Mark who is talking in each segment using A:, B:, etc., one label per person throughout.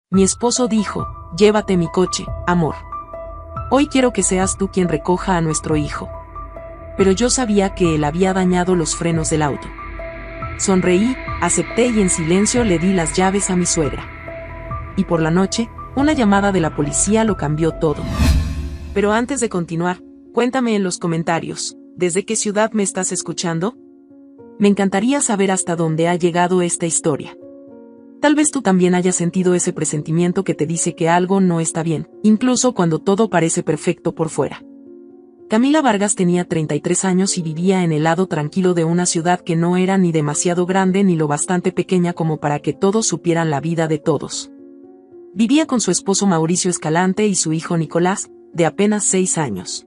A: Mi esposo dijo, llévate mi coche, amor. Hoy quiero que seas tú quien recoja a nuestro hijo. Pero yo sabía que él había dañado los frenos del auto. Sonreí, acepté y en silencio le di las llaves a mi suegra. Y por la noche, una llamada de la policía lo cambió todo. Pero antes de continuar, cuéntame en los comentarios, ¿desde qué ciudad me estás escuchando? Me encantaría saber hasta dónde ha llegado esta historia. Tal vez tú también hayas sentido ese presentimiento que te dice que algo no está bien, incluso cuando todo parece perfecto por fuera. Camila Vargas tenía 33 años y vivía en el lado tranquilo de una ciudad que no era ni demasiado grande ni lo bastante pequeña como para que todos supieran la vida de todos. Vivía con su esposo Mauricio Escalante y su hijo Nicolás, de apenas 6 años.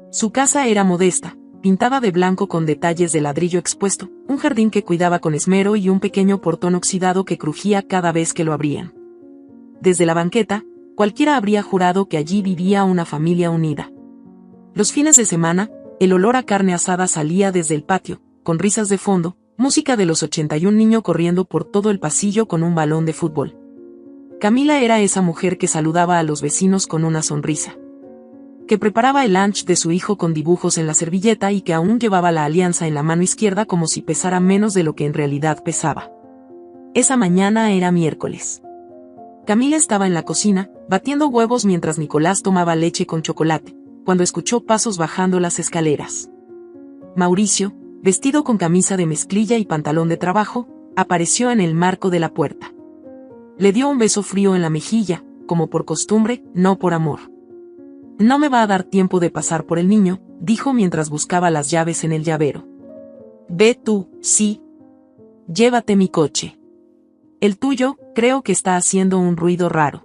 A: Su casa era modesta, pintada de blanco con detalles de ladrillo expuesto, un jardín que cuidaba con esmero y un pequeño portón oxidado que crujía cada vez que lo abrían. Desde la banqueta, cualquiera habría jurado que allí vivía una familia unida. Los fines de semana, el olor a carne asada salía desde el patio, con risas de fondo, música de los 81 niños corriendo por todo el pasillo con un balón de fútbol. Camila era esa mujer que saludaba a los vecinos con una sonrisa, que preparaba el lunch de su hijo con dibujos en la servilleta y que aún llevaba la alianza en la mano izquierda como si pesara menos de lo que en realidad pesaba. Esa mañana era miércoles. Camila estaba en la cocina, batiendo huevos mientras Nicolás tomaba leche con chocolate, cuando escuchó pasos bajando las escaleras. Mauricio, vestido con camisa de mezclilla y pantalón de trabajo, apareció en el marco de la puerta. Le dio un beso frío en la mejilla, como por costumbre, no por amor. No me va a dar tiempo de pasar por el niño, dijo mientras buscaba las llaves en el llavero. Ve tú, sí. Llévate mi coche. El tuyo, creo que está haciendo un ruido raro.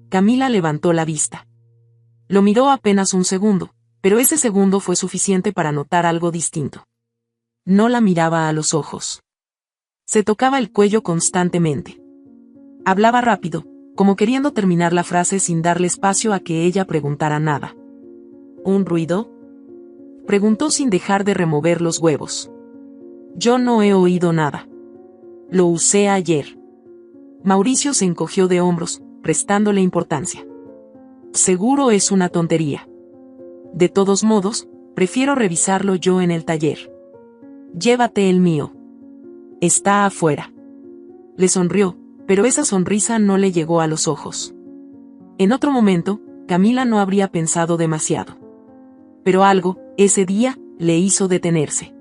A: Camila levantó la vista. Lo miró apenas un segundo, pero ese segundo fue suficiente para notar algo distinto. No la miraba a los ojos. Se tocaba el cuello constantemente. Hablaba rápido, como queriendo terminar la frase sin darle espacio a que ella preguntara nada. ¿Un ruido? Preguntó sin dejar de remover los huevos. Yo no he oído nada. Lo usé ayer. Mauricio se encogió de hombros, restándole importancia. Seguro es una tontería. De todos modos, prefiero revisarlo yo en el taller. Llévate el mío. Está afuera. Le sonrió, pero esa sonrisa no le llegó a los ojos. En otro momento, Camila no habría pensado demasiado. Pero algo, ese día, le hizo detenerse.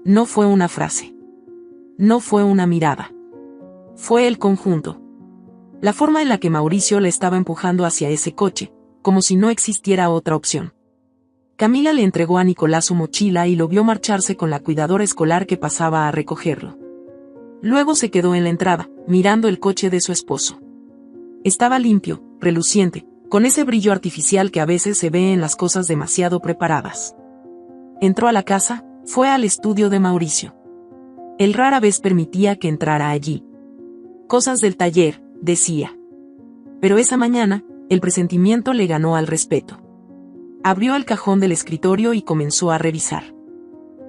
A: No fue una frase. No fue una mirada. Fue el conjunto. La forma en la que Mauricio le estaba empujando hacia ese coche, como si no existiera otra opción. Camila le entregó a Nicolás su mochila y lo vio marcharse con la cuidadora escolar que pasaba a recogerlo. Luego se quedó en la entrada, mirando el coche de su esposo. Estaba limpio, reluciente, con ese brillo artificial que a veces se ve en las cosas demasiado preparadas. Entró a la casa, fue al estudio de Mauricio. Él rara vez permitía que entrara allí. Cosas del taller, decía. Pero esa mañana, el presentimiento le ganó al respeto. Abrió el cajón del escritorio y comenzó a revisar.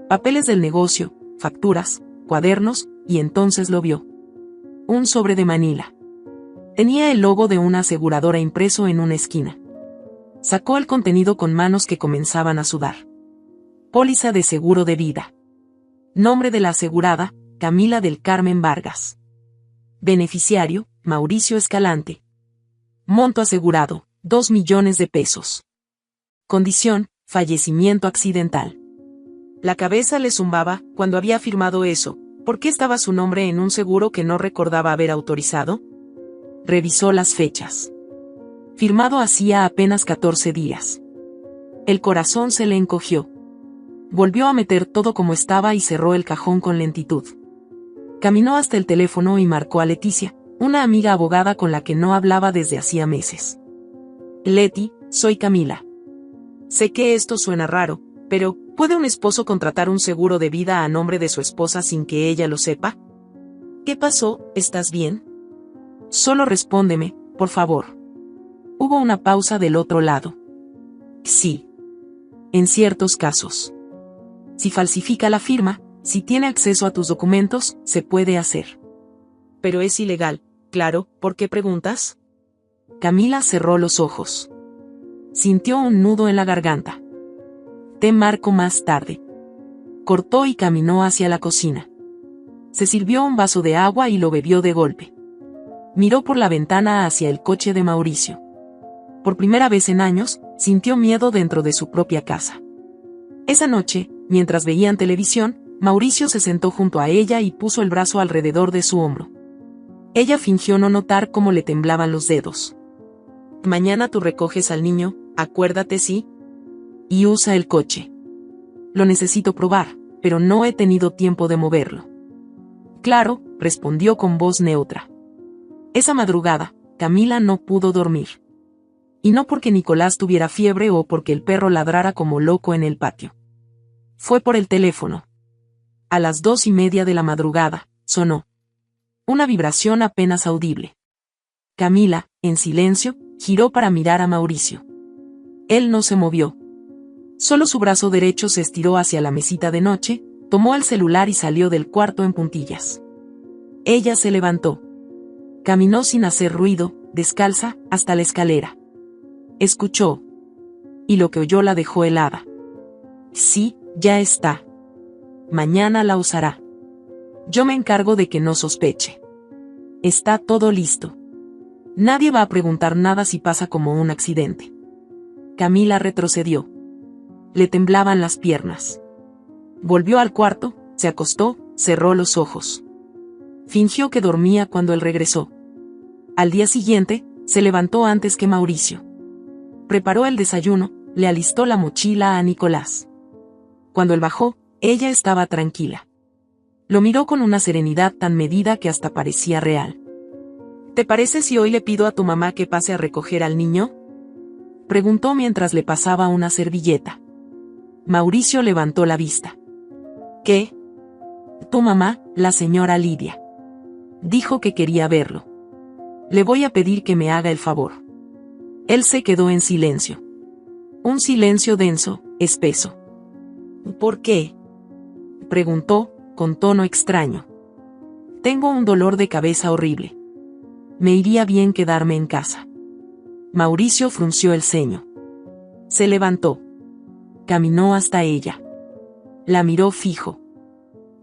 A: Papeles del negocio, facturas, cuadernos, y entonces lo vio. Un sobre de Manila. Tenía el logo de una aseguradora impreso en una esquina. Sacó el contenido con manos que comenzaban a sudar. Póliza de seguro de vida. Nombre de la asegurada, Camila del Carmen Vargas. Beneficiario, Mauricio Escalante. Monto asegurado, 2 millones de pesos. Condición, fallecimiento accidental. La cabeza le zumbaba cuando había firmado eso. ¿Por qué estaba su nombre en un seguro que no recordaba haber autorizado? Revisó las fechas. Firmado hacía apenas 14 días. El corazón se le encogió. Volvió a meter todo como estaba y cerró el cajón con lentitud. Caminó hasta el teléfono y marcó a Leticia, una amiga abogada con la que no hablaba desde hacía meses. Leti, soy Camila. Sé que esto suena raro, pero ¿puede un esposo contratar un seguro de vida a nombre de su esposa sin que ella lo sepa? ¿Qué pasó? ¿Estás bien? Solo respóndeme, por favor. Hubo una pausa del otro lado. Sí. En ciertos casos. Si falsifica la firma, si tiene acceso a tus documentos, se puede hacer. Pero es ilegal, Claro, ¿por qué preguntas? Camila cerró los ojos. Sintió un nudo en la garganta. Te marco más tarde. Cortó y caminó hacia la cocina. Se sirvió un vaso de agua y lo bebió de golpe. Miró por la ventana hacia el coche de Mauricio. Por primera vez en años, sintió miedo dentro de su propia casa. Esa noche, mientras veían televisión, Mauricio se sentó junto a ella y puso el brazo alrededor de su hombro. Ella fingió no notar cómo le temblaban los dedos. Mañana tú recoges al niño, acuérdate, sí. Y usa el coche. Lo necesito probar, pero no he tenido tiempo de moverlo. Claro, respondió con voz neutra. Esa madrugada, Camila no pudo dormir. Y no porque Nicolás tuviera fiebre o porque el perro ladrara como loco en el patio. Fue por el teléfono. A las 2:30 de la madrugada, sonó. Una vibración apenas audible. Camila, en silencio, giró para mirar a Mauricio. Él no se movió. Solo su brazo derecho se estiró hacia la mesita de noche, tomó el celular y salió del cuarto en puntillas. Ella se levantó. Caminó sin hacer ruido, descalza, hasta la escalera. Escuchó. Y lo que oyó la dejó helada. Sí, ya está. Mañana la usará. Yo me encargo de que no sospeche. Está todo listo. Nadie va a preguntar nada si pasa como un accidente. Camila retrocedió. Le temblaban las piernas. Volvió al cuarto, se acostó, cerró los ojos. Fingió que dormía cuando él regresó. Al día siguiente, se levantó antes que Mauricio. Preparó el desayuno, le alistó la mochila a Nicolás. Cuando él bajó, ella estaba tranquila. Lo miró con una serenidad tan medida que hasta parecía real. ¿Te parece si hoy le pido a tu mamá que pase a recoger al niño? Preguntó mientras le pasaba una servilleta. Mauricio levantó la vista. ¿Qué? Tu mamá, la señora Lidia. Dijo que quería verlo. Le voy a pedir que me haga el favor. Él se quedó en silencio. Un silencio denso, espeso. ¿Por qué? Preguntó, con tono extraño. Tengo un dolor de cabeza horrible. Me iría bien quedarme en casa. Mauricio frunció el ceño. Se levantó. Caminó hasta ella. La miró fijo.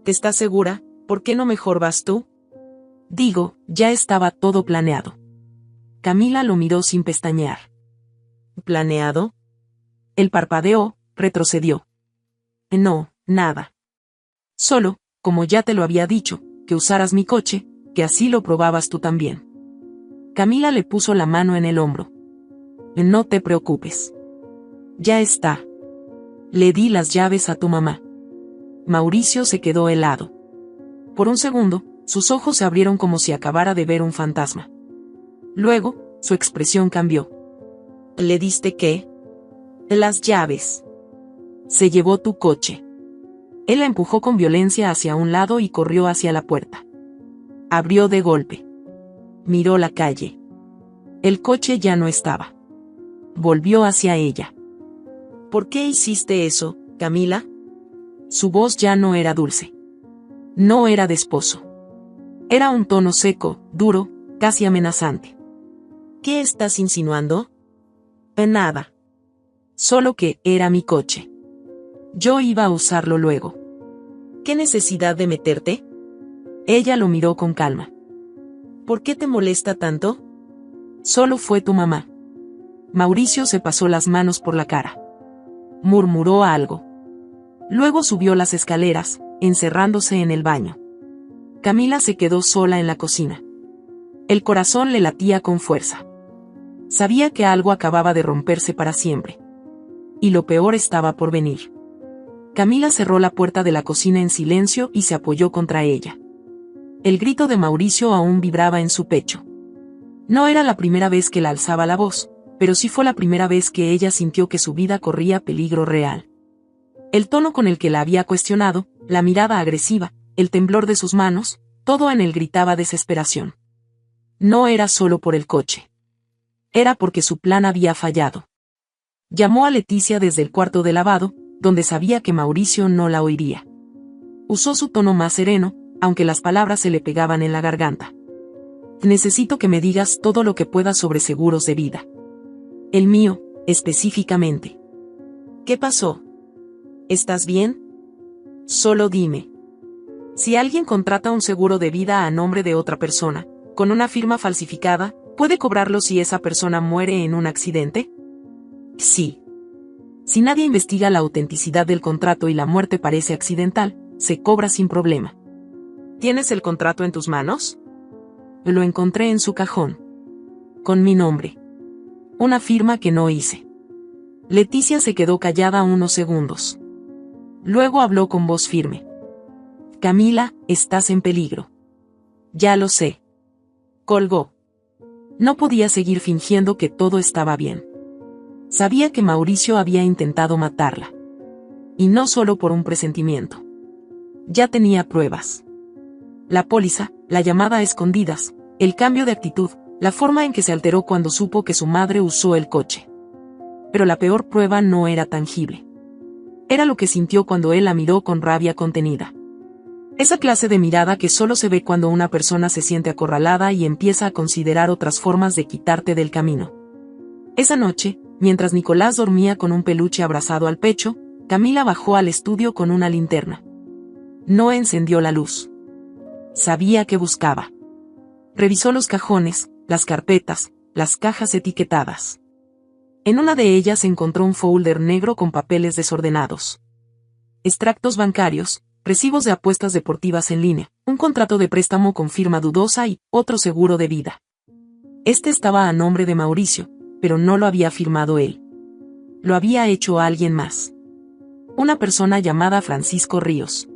A: ¿Estás segura? ¿Por qué no mejor vas tú? Digo, ya estaba todo planeado. Camila lo miró sin pestañear. ¿Planeado? Él parpadeó, retrocedió. No, nada. Solo, como ya te lo había dicho, que usaras mi coche, que así lo probabas tú también. Camila le puso la mano en el hombro. No te preocupes. Ya está. Le di las llaves a tu mamá. Mauricio se quedó helado. Por un segundo, sus ojos se abrieron como si acabara de ver un fantasma. Luego, su expresión cambió. ¿Le diste qué? Las llaves. Se llevó tu coche. Él la empujó con violencia hacia un lado y corrió hacia la puerta. Abrió de golpe. Miró la calle. El coche ya no estaba. Volvió hacia ella. ¿Por qué hiciste eso, Camila? Su voz ya no era dulce. No era de esposo. Era un tono seco, duro, casi amenazante. ¿Qué estás insinuando? Nada. Solo que era mi coche. Yo iba a usarlo luego. ¿Qué necesidad de meterte? Ella lo miró con calma. ¿Por qué te molesta tanto? Solo fue tu mamá. Mauricio se pasó las manos por la cara. Murmuró algo. Luego subió las escaleras, encerrándose en el baño. Camila se quedó sola en la cocina. El corazón le latía con fuerza. Sabía que algo acababa de romperse para siempre. Y lo peor estaba por venir. Camila cerró la puerta de la cocina en silencio y se apoyó contra ella. El grito de Mauricio aún vibraba en su pecho. No era la primera vez que la alzaba la voz, pero sí fue la primera vez que ella sintió que su vida corría peligro real. El tono con el que la había cuestionado, la mirada agresiva, el temblor de sus manos, todo en él gritaba desesperación. No era solo por el coche. Era porque su plan había fallado. Llamó a Leticia desde el cuarto de lavado, donde sabía que Mauricio no la oiría. Usó su tono más sereno, aunque las palabras se le pegaban en la garganta. Necesito que me digas todo lo que puedas sobre seguros de vida. El mío, específicamente. ¿Qué pasó? ¿Estás bien? Solo dime. Si alguien contrata un seguro de vida a nombre de otra persona, con una firma falsificada, ¿puede cobrarlo si esa persona muere en un accidente? Sí. Si nadie investiga la autenticidad del contrato y la muerte parece accidental, se cobra sin problema. ¿Tienes el contrato en tus manos? Lo encontré en su cajón. Con mi nombre. Una firma que no hice. Leticia se quedó callada unos segundos. Luego habló con voz firme. Camila, estás en peligro. Ya lo sé. Colgó. No podía seguir fingiendo que todo estaba bien. Sabía que Mauricio había intentado matarla. Y no solo por un presentimiento. Ya tenía pruebas. La póliza, la llamada a escondidas, el cambio de actitud, la forma en que se alteró cuando supo que su madre usó el coche. Pero la peor prueba no era tangible. Era lo que sintió cuando él la miró con rabia contenida. Esa clase de mirada que solo se ve cuando una persona se siente acorralada y empieza a considerar otras formas de quitarte del camino. Esa noche, mientras Nicolás dormía con un peluche abrazado al pecho, Camila bajó al estudio con una linterna. No encendió la luz. Sabía qué buscaba. Revisó los cajones, las carpetas, las cajas etiquetadas. En una de ellas encontró un folder negro con papeles desordenados. Extractos bancarios, recibos de apuestas deportivas en línea, un contrato de préstamo con firma dudosa y otro seguro de vida. Este estaba a nombre de Mauricio, pero no lo había firmado él. Lo había hecho alguien más. Una persona llamada Francisco Ríos.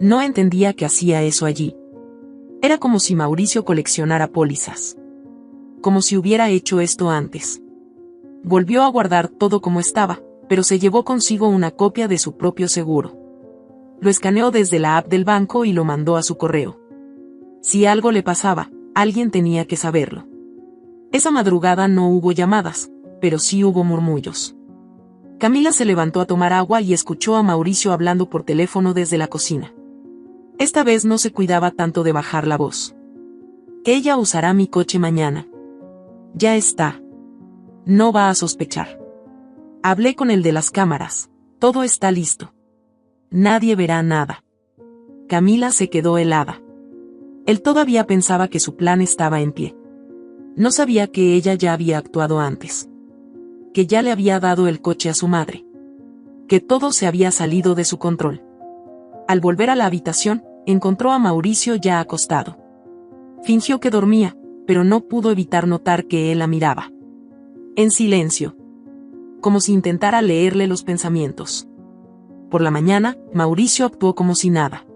A: No entendía qué hacía eso allí. Era como si Mauricio coleccionara pólizas. Como si hubiera hecho esto antes. Volvió a guardar todo como estaba, pero se llevó consigo una copia de su propio seguro. Lo escaneó desde la app del banco y lo mandó a su correo. Si algo le pasaba, alguien tenía que saberlo. Esa madrugada no hubo llamadas, pero sí hubo murmullos. Camila se levantó a tomar agua y escuchó a Mauricio hablando por teléfono desde la cocina. Esta vez no se cuidaba tanto de bajar la voz. Ella usará mi coche mañana. Ya está. No va a sospechar. Hablé con el de las cámaras. Todo está listo. Nadie verá nada. Camila se quedó helada. Él todavía pensaba que su plan estaba en pie. No sabía que ella ya había actuado antes. Que ya le había dado el coche a su madre. Que todo se había salido de su control. Al volver a la habitación, encontró a Mauricio ya acostado. Fingió que dormía, pero no pudo evitar notar que él la miraba. En silencio. Como si intentara leerle los pensamientos. Por la mañana, Mauricio actuó como si nada.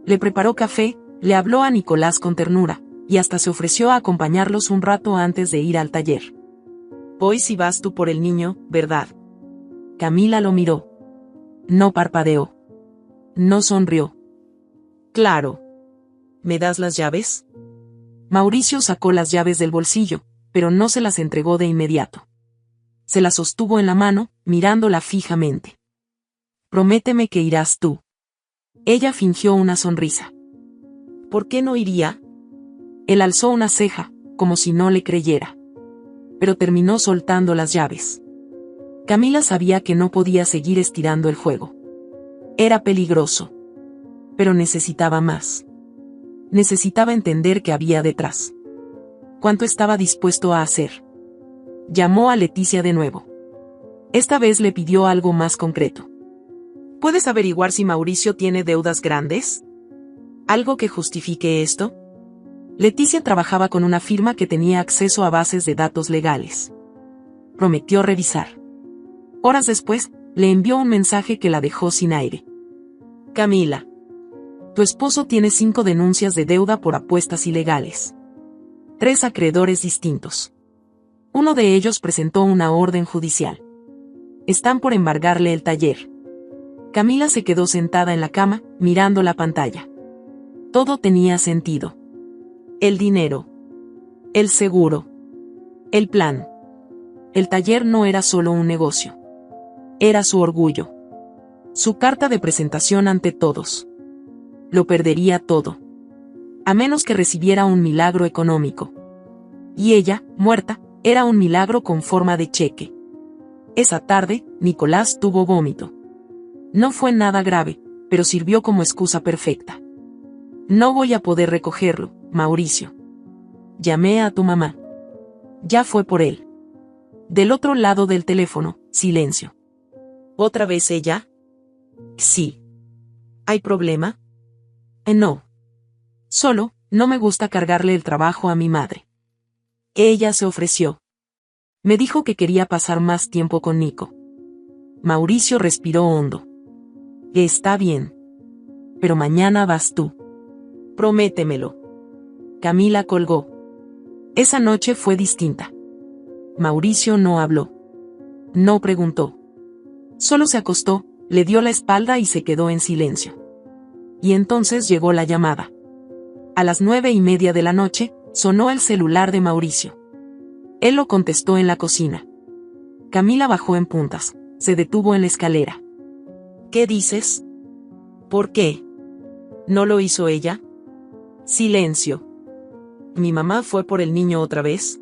A: Le preparó café, le habló a Nicolás con ternura, y hasta se ofreció a acompañarlos un rato antes de ir al taller. Hoy sí vas tú por el niño, ¿verdad? Camila lo miró. No parpadeó. No sonrió. Claro. ¿Me das las llaves? Mauricio sacó las llaves del bolsillo, pero no se las entregó de inmediato. Se las sostuvo en la mano, mirándola fijamente. Prométeme que irás tú. Ella fingió una sonrisa. ¿Por qué no iría? Él alzó una ceja, como si no le creyera. Pero terminó soltando las llaves. Camila sabía que no podía seguir estirando el juego. Era peligroso. Pero necesitaba más. Necesitaba entender qué había detrás. ¿Cuánto estaba dispuesto a hacer? Llamó a Leticia de nuevo. Esta vez le pidió algo más concreto. ¿Puedes averiguar si Mauricio tiene deudas grandes? ¿Algo que justifique esto? Leticia trabajaba con una firma que tenía acceso a bases de datos legales. Prometió revisar. Horas después, le envió un mensaje que la dejó sin aire. Camila. Tu esposo tiene 5 denuncias de deuda por apuestas ilegales. 3 acreedores distintos. Uno de ellos presentó una orden judicial. Están por embargarle el taller. Camila se quedó sentada en la cama, mirando la pantalla. Todo tenía sentido. El dinero. El seguro. El plan. El taller no era solo un negocio. Era su orgullo. Su carta de presentación ante todos. Lo perdería todo. a menos que recibiera un milagro económico. Y ella, muerta, era un milagro con forma de cheque. Esa tarde, Nicolás tuvo vómito. No fue nada grave, pero sirvió como excusa perfecta. No voy a poder recogerlo, Mauricio. Llamé a tu mamá. Ya fue por él. Del otro lado del teléfono, silencio. ¿Otra vez ella? Sí. ¿Hay problema? No. Solo, no me gusta cargarle el trabajo a mi madre. Ella se ofreció. Me dijo que quería pasar más tiempo con Nico. Mauricio respiró hondo. Está bien. Pero mañana vas tú. Prométemelo. Camila colgó. Esa noche fue distinta. Mauricio no habló. No preguntó. Solo se acostó, le dio la espalda y se quedó en silencio. Y entonces llegó la llamada. A las 9:30 de la noche, sonó el celular de Mauricio. Él lo contestó en la cocina. Camila bajó en puntas, se detuvo en la escalera. ¿Qué dices? ¿Por qué? ¿No lo hizo ella? Silencio. ¿Mi mamá fue por el niño otra vez?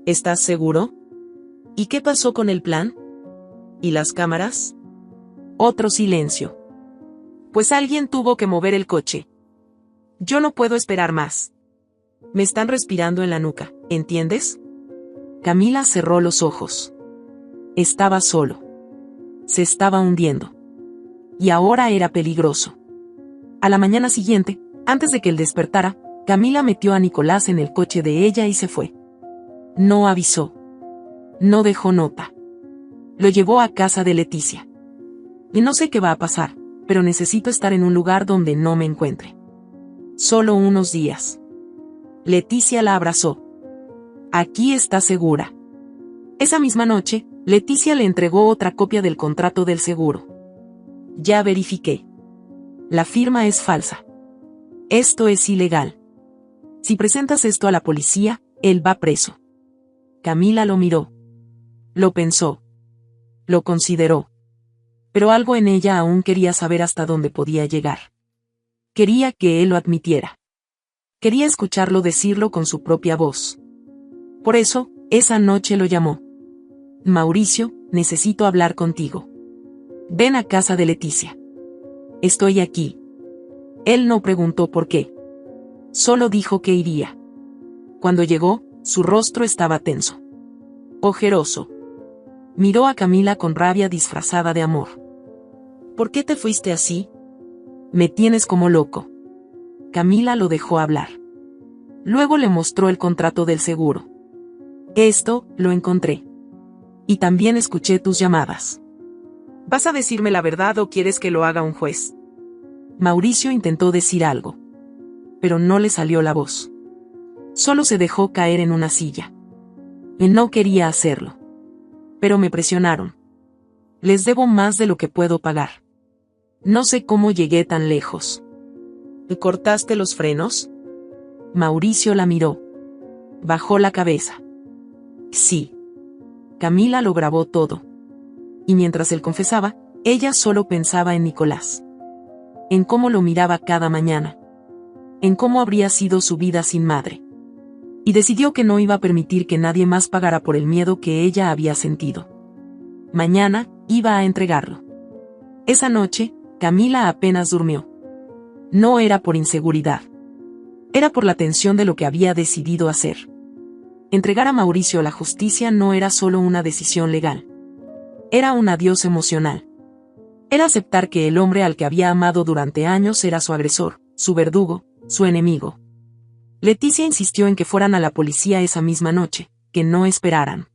A: ¿Estás seguro? ¿Y qué pasó con el plan? ¿Y las cámaras? Otro silencio. Pues alguien tuvo que mover el coche. Yo no puedo esperar más. Me están respirando en la nuca, ¿entiendes? Camila cerró los ojos. Estaba solo. Se estaba hundiendo. Y ahora era peligroso. A la mañana siguiente, antes de que él despertara, Camila metió a Nicolás en el coche de ella y se fue. No avisó. No dejó nota. Lo llevó a casa de Leticia. Y no sé qué va a pasar, pero necesito estar en un lugar donde no me encuentre. Solo unos días. Leticia la abrazó. Aquí está segura. Esa misma noche, Leticia le entregó otra copia del contrato del seguro. Ya verifiqué. La firma es falsa. Esto es ilegal. Si presentas esto a la policía, él va preso. Camila lo miró. Lo pensó. Lo consideró. Pero algo en ella aún quería saber hasta dónde podía llegar. Quería que él lo admitiera. Quería escucharlo decirlo con su propia voz. Por eso, esa noche lo llamó. Mauricio, necesito hablar contigo. Ven a casa de Leticia. Estoy aquí. Él no preguntó por qué. Solo dijo que iría. Cuando llegó, su rostro estaba tenso. Ojeroso. Miró a Camila con rabia disfrazada de amor. ¿Por qué te fuiste así? Me tienes como loco. Camila lo dejó hablar. Luego le mostró el contrato del seguro. Esto, lo encontré. Y también escuché tus llamadas. ¿Vas a decirme la verdad o quieres que lo haga un juez? Mauricio intentó decir algo. Pero no le salió la voz. Solo se dejó caer en una silla. Y no quería hacerlo. Pero me presionaron. Les debo más de lo que puedo pagar. No sé cómo llegué tan lejos. ¿Te cortaste los frenos? Mauricio la miró. Bajó la cabeza. Sí. Camila lo grabó todo. Y mientras él confesaba, ella solo pensaba en Nicolás. En cómo lo miraba cada mañana. En cómo habría sido su vida sin madre. Y decidió que no iba a permitir que nadie más pagara por el miedo que ella había sentido. Mañana, iba a entregarlo. Esa noche, Camila apenas durmió. No era por inseguridad. Era por la tensión de lo que había decidido hacer. Entregar a Mauricio a la justicia no era solo una decisión legal. Era un adiós emocional. Era aceptar que el hombre al que había amado durante años era su agresor, su verdugo, su enemigo. Leticia insistió en que fueran a la policía esa misma noche, que no esperaran.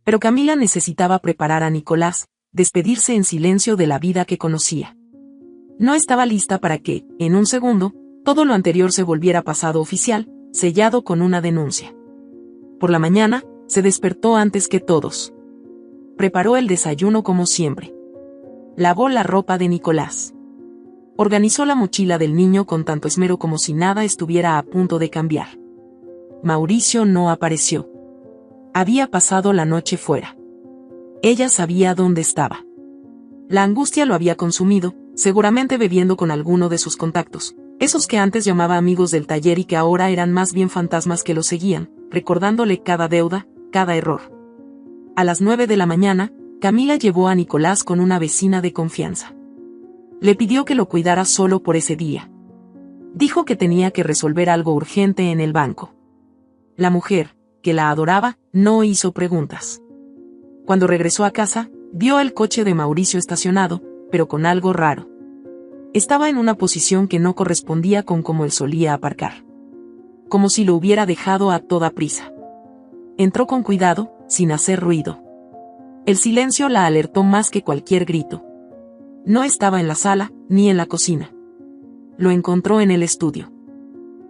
A: Pero Camila necesitaba preparar a Nicolás, despedirse en silencio de la vida que conocía. No estaba lista para que, en un segundo, todo lo anterior se volviera pasado oficial, sellado con una denuncia. Por la mañana, se despertó antes que todos. Preparó el desayuno como siempre. Lavó la ropa de Nicolás. Organizó la mochila del niño con tanto esmero como si nada estuviera a punto de cambiar. Mauricio no apareció. Había pasado la noche fuera. Ella sabía dónde estaba. La angustia lo había consumido, seguramente bebiendo con alguno de sus contactos, Esos que antes llamaba amigos del taller y que ahora eran más bien fantasmas que lo seguían, recordándole cada deuda, cada error. A las 9 de la mañana, Camila llevó a Nicolás con una vecina de confianza. Le pidió que lo cuidara solo por ese día. Dijo que tenía que resolver algo urgente en el banco. La mujer, que la adoraba, no hizo preguntas. Cuando regresó a casa, vio el coche de Mauricio estacionado, pero con algo raro. Estaba en una posición que no correspondía con cómo él solía aparcar. Como si lo hubiera dejado a toda prisa. Entró con cuidado, sin hacer ruido. El silencio la alertó más que cualquier grito. No estaba en la sala, ni en la cocina. Lo encontró en el estudio.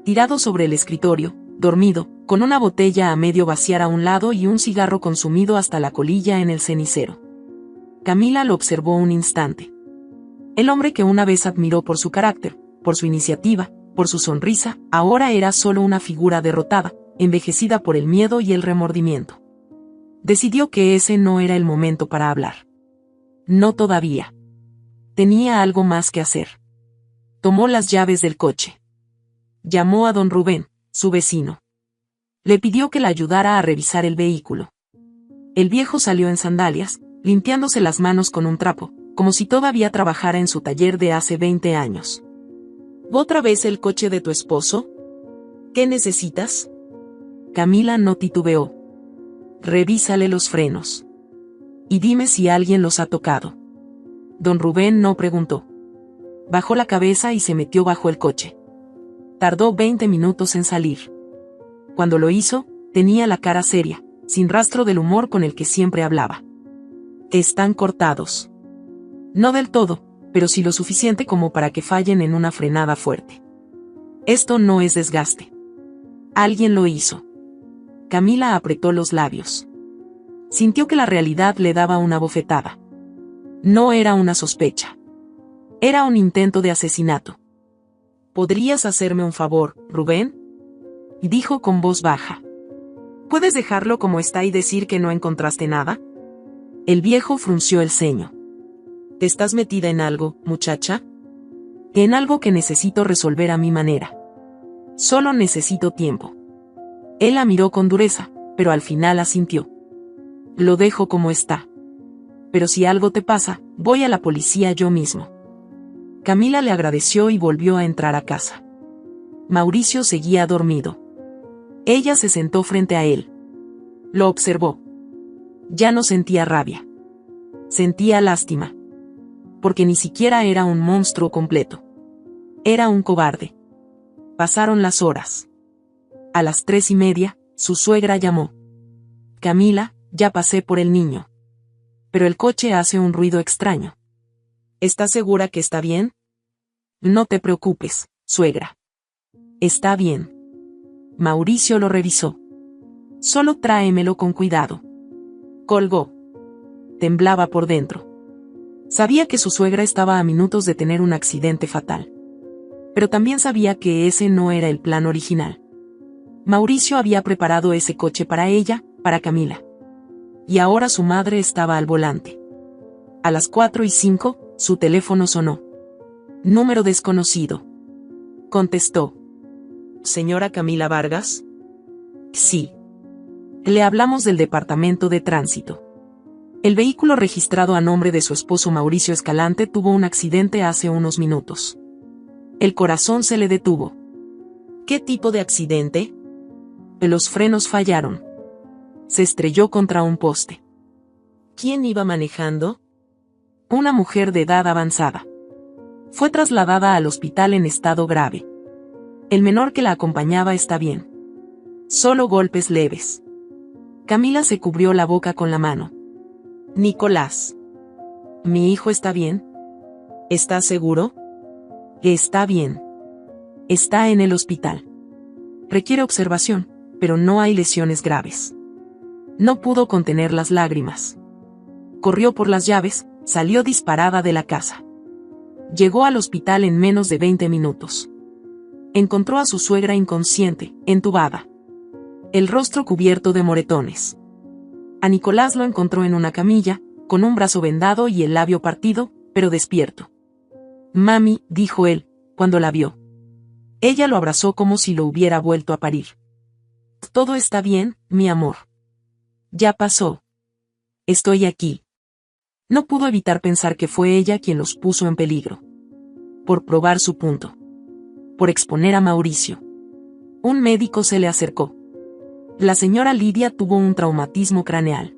A: Tirado sobre el escritorio, dormido, con una botella a medio vaciar a un lado y un cigarro consumido hasta la colilla en el cenicero. Camila lo observó un instante. El hombre que una vez admiró por su carácter, por su iniciativa, por su sonrisa, ahora era solo una figura derrotada, envejecida por el miedo y el remordimiento. Decidió que ese no era el momento para hablar. No todavía. Tenía algo más que hacer. Tomó las llaves del coche. Llamó a don Rubén, su vecino. Le pidió que la ayudara a revisar el vehículo. El viejo salió en sandalias, limpiándose las manos con un trapo, como si todavía trabajara en su taller de hace 20 años. ¿Otra vez el coche de tu esposo? ¿Qué necesitas? Camila no titubeó. Revísale los frenos. Y dime si alguien los ha tocado. Don Rubén no preguntó. Bajó la cabeza y se metió bajo el coche. Tardó 20 minutos en salir. Cuando lo hizo, tenía la cara seria, sin rastro del humor con el que siempre hablaba. Están cortados. No del todo, pero sí lo suficiente como para que fallen en una frenada fuerte. Esto no es desgaste. Alguien lo hizo. Camila apretó los labios. Sintió que la realidad le daba una bofetada. No era una sospecha. Era un intento de asesinato. ¿Podrías hacerme un favor, Rubén? Dijo con voz baja. ¿Puedes dejarlo como está y decir que no encontraste nada? El viejo frunció el ceño. ¿Estás metida en algo, muchacha? En algo que necesito resolver a mi manera. Solo necesito tiempo. Él la miró con dureza, pero al final asintió. Lo dejo como está. Pero si algo te pasa, voy a la policía yo mismo. Camila le agradeció y volvió a entrar a casa. Mauricio seguía dormido. Ella se sentó frente a él. Lo observó. Ya no sentía rabia. Sentía lástima. Porque ni siquiera era un monstruo completo. Era un cobarde. Pasaron las horas. A las 3:30, su suegra llamó. Camila, ya pasé por el niño. Pero el coche hace un ruido extraño. ¿Estás segura que está bien? No te preocupes, suegra. Está bien. Mauricio lo revisó. Solo tráemelo con cuidado. Colgó. Temblaba por dentro. Sabía que su suegra estaba a minutos de tener un accidente fatal. Pero también sabía que ese no era el plan original. Mauricio había preparado ese coche para ella, para Camila. Y ahora su madre estaba al volante. A las 4:05, su teléfono sonó. Número desconocido. Contestó. ¿Señora Camila Vargas? Sí. Le hablamos del departamento de tránsito. El vehículo registrado a nombre de su esposo Mauricio Escalante tuvo un accidente hace unos minutos. El corazón se le detuvo. ¿Qué tipo de accidente? Los frenos fallaron. Se estrelló contra un poste. ¿Quién iba manejando? Una mujer de edad avanzada. Fue trasladada al hospital en estado grave. El menor que la acompañaba está bien. Solo golpes leves. Camila se cubrió la boca con la mano. Nicolás. ¿Mi hijo está bien? ¿Estás seguro? Está bien. Está en el hospital. Requiere observación, pero no hay lesiones graves. No pudo contener las lágrimas. Corrió por las llaves, salió disparada de la casa. Llegó al hospital en menos de 20 minutos. Encontró a su suegra inconsciente, entubada. El rostro cubierto de moretones. A Nicolás lo encontró en una camilla, con un brazo vendado y el labio partido, pero despierto. Mami, dijo él, cuando la vio. Ella lo abrazó como si lo hubiera vuelto a parir. Todo está bien, mi amor. Ya pasó. Estoy aquí. No pudo evitar pensar que fue ella quien los puso en peligro. Por probar su punto. Por exponer a Mauricio. Un médico se le acercó. La señora Lidia tuvo un traumatismo craneal.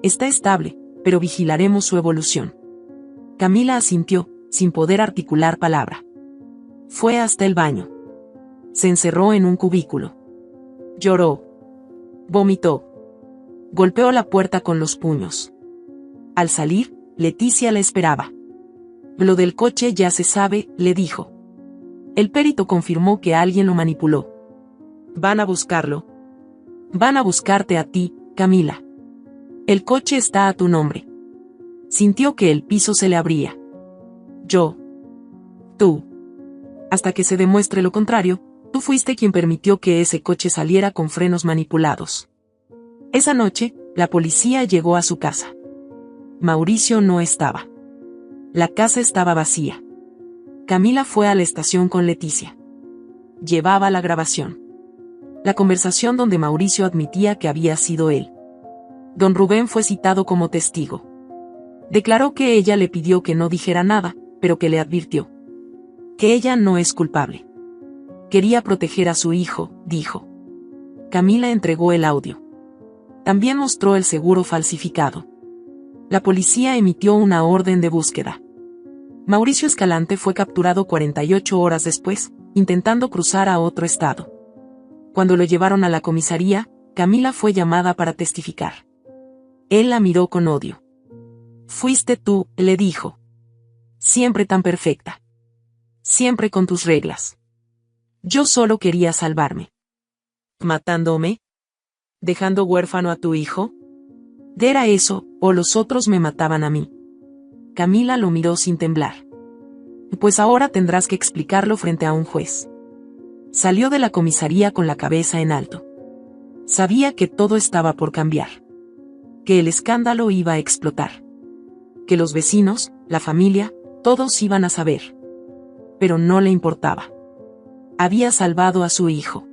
A: Está estable, pero vigilaremos su evolución. Camila asintió, sin poder articular palabra. Fue hasta el baño. Se encerró en un cubículo. Lloró. Vomitó. Golpeó la puerta con los puños. Al salir, Leticia la esperaba. Lo del coche ya se sabe, le dijo. El perito confirmó que alguien lo manipuló. Van a buscarlo. Van a buscarte a ti, Camila. El coche está a tu nombre. Sintió que el piso se le abría. Yo. Tú. Hasta que se demuestre lo contrario, tú fuiste quien permitió que ese coche saliera con frenos manipulados. Esa noche, la policía llegó a su casa. Mauricio no estaba. La casa estaba vacía. Camila fue a la estación con Leticia. Llevaba la grabación. La conversación donde Mauricio admitía que había sido él. Don Rubén fue citado como testigo. Declaró que ella le pidió que no dijera nada, pero que le advirtió. Que ella no es culpable. Quería proteger a su hijo, dijo. Camila entregó el audio. También mostró el seguro falsificado. La policía emitió una orden de búsqueda. Mauricio Escalante fue capturado 48 horas después, intentando cruzar a otro estado. Cuando lo llevaron a la comisaría, Camila fue llamada para testificar. Él la miró con odio. Fuiste tú, le dijo. Siempre tan perfecta. Siempre con tus reglas. Yo solo quería salvarme. ¿Matándome? ¿Dejando huérfano a tu hijo? Era eso, o los otros me mataban a mí. Camila lo miró sin temblar. Pues ahora tendrás que explicarlo frente a un juez. Salió de la comisaría con la cabeza en alto. Sabía que todo estaba por cambiar. Que el escándalo iba a explotar. Que los vecinos, la familia, todos iban a saber. Pero no le importaba. Había salvado a su hijo.